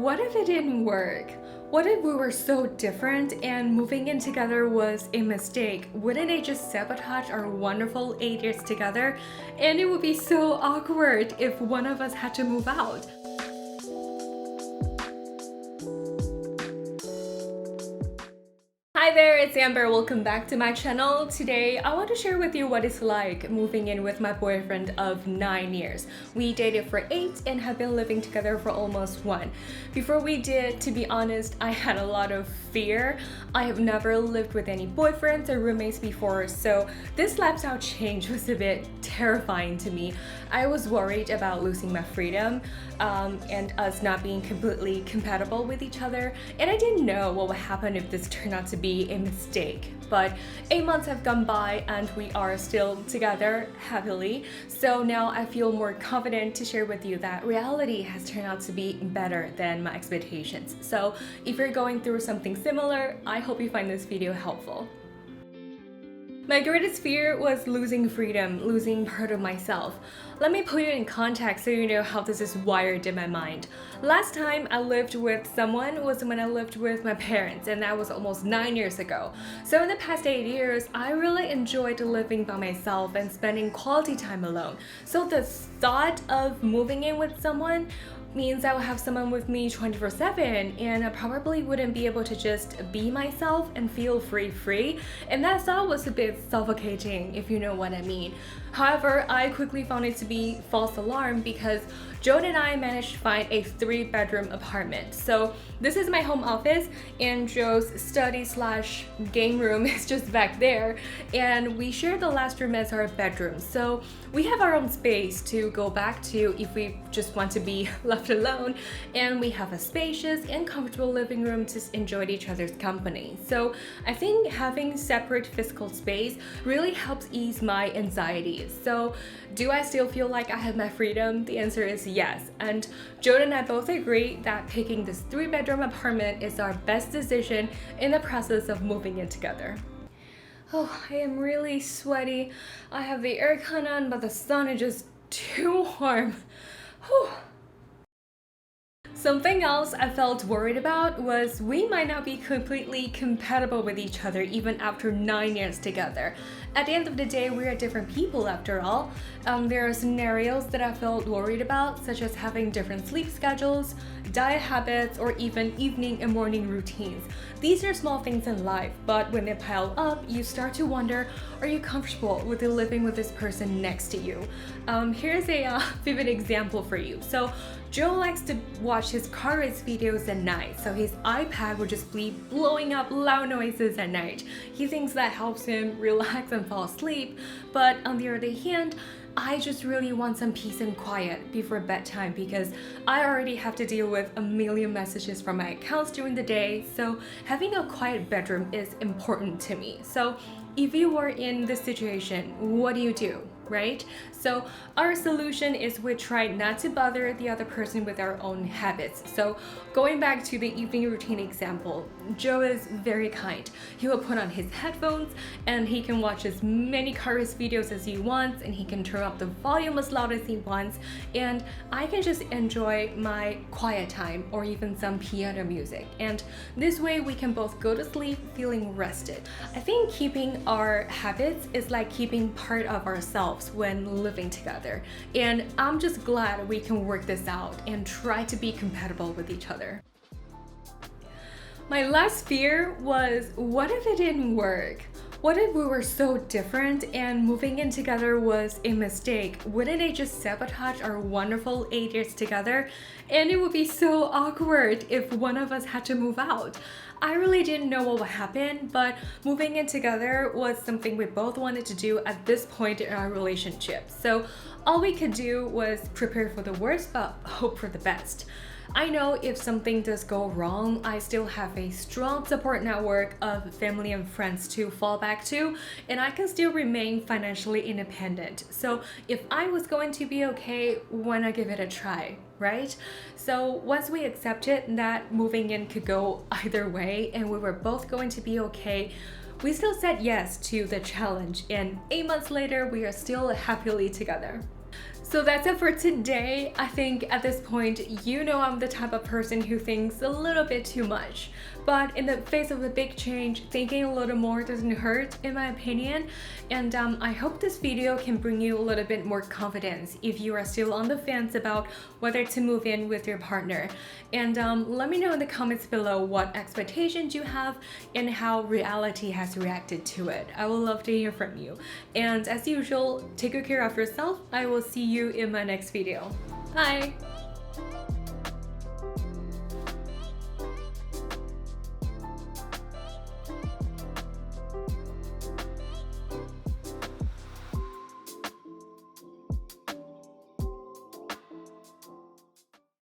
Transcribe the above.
what if it didn't work? What if we were so different and moving in together was a mistake? Wouldn't it just sabotage our wonderful 8 years together? And it would be so awkward if one of us had to move out. Hi there, it's Amber. Welcome back to my channel. Today, I want to share with you what it's like moving in with my boyfriend of 9 years. We dated for 8 and have been living together for almost 1. Before we did, to be honest, I had a lot of fear. I have never lived with any boyfriends or roommates before, so this lifestyle change was a bit terrifying to me. I was worried about losing my freedom and us not being completely compatible with each other, and I didn't know what would happen if this turned out to be a mistake. But 8 months have gone by and we are still together happily, so now I feel more confident to share with you that reality has turned out to be better than my expectations. So if you're going through something similar, I hope you find this video helpful. My greatest fear was losing freedom, losing part of myself. Let me put it in context so you know how this is wired in my mind. Last time I lived with someone was when I lived with my parents, and that was almost 9 years ago. So in the past 8 years, I really enjoyed living by myself and spending quality time alone. So the thought of moving in with someone means I will have someone with me 24/7, and I probably wouldn't be able to just be myself and feel free. And that thought was a bit suffocating, if you know what I mean. However, I quickly found it to be false alarm because Joan and I managed to find a 3-bedroom apartment. So this is my home office, and Joe's study/game room is just back there, and we share the last room as our bedroom. So we have our own space to go back to if we just want to be left alone, and we have a spacious and comfortable living room to enjoy each other's company. So I think having separate physical space really helps ease my anxiety. So do I still feel like I have my freedom? The answer is yes. And Joan and I both agree that picking this 3-bedroom apartment is our best decision in the process of moving in together. Oh, I am really sweaty. I have the aircon on, but the sun is just too warm. Whew. Something else I felt worried about was we might not be completely compatible with each other even after 9 years together. At the end of the day, we are different people after all. There are scenarios that I felt worried about, such as having different sleep schedules, diet habits, or even evening and morning routines. These are small things in life, but when they pile up, you start to wonder, are you comfortable with living with this person next to you? Here's a vivid example for you. So Joe likes to watch his car race videos at night, so his iPad would just be blowing up loud noises at night. He thinks that helps him relax and fall asleep, but on the other hand, I just really want some peace and quiet before bedtime because I already have to deal with a million messages from my accounts during the day, so having a quiet bedroom is important to me. So if you were in this situation, what do? Right? So our solution is we try not to bother the other person with our own habits. So going back to the evening routine example, Joe is very kind. He will put on his headphones and he can watch as many car race videos as he wants, and he can turn up the volume as loud as he wants, and I can just enjoy my quiet time or even some piano music. And this way we can both go to sleep feeling rested. I think keeping our habits is like keeping part of ourselves when living together, and I'm just glad we can work this out and try to be compatible with each other. My last fear was, what if it didn't work? What if we were so different and moving in together was a mistake? Wouldn't it just sabotage our wonderful 8 years together? And it would be so awkward if one of us had to move out. I really didn't know what would happen, but moving in together was something we both wanted to do at this point in our relationship. So all we could do was prepare for the worst, but hope for the best. I know if something does go wrong, I still have a strong support network of family and friends to fall back to, and I can still remain financially independent. So if I was going to be okay, why not give it a try, right? So once we accepted that moving in could go either way and we were both going to be okay, we still said yes to the challenge, and 8 months later, we are still happily together. So that's it for today. I think at this point, you know I'm the type of person who thinks a little bit too much. But in the face of a big change, thinking a little more doesn't hurt, in my opinion. And I hope this video can bring you a little bit more confidence if you are still on the fence about whether to move in with your partner. And let me know in the comments below what expectations you have and how reality has reacted to it. I would love to hear from you. And as usual, take good care of yourself. I will see you in my next video. Bye!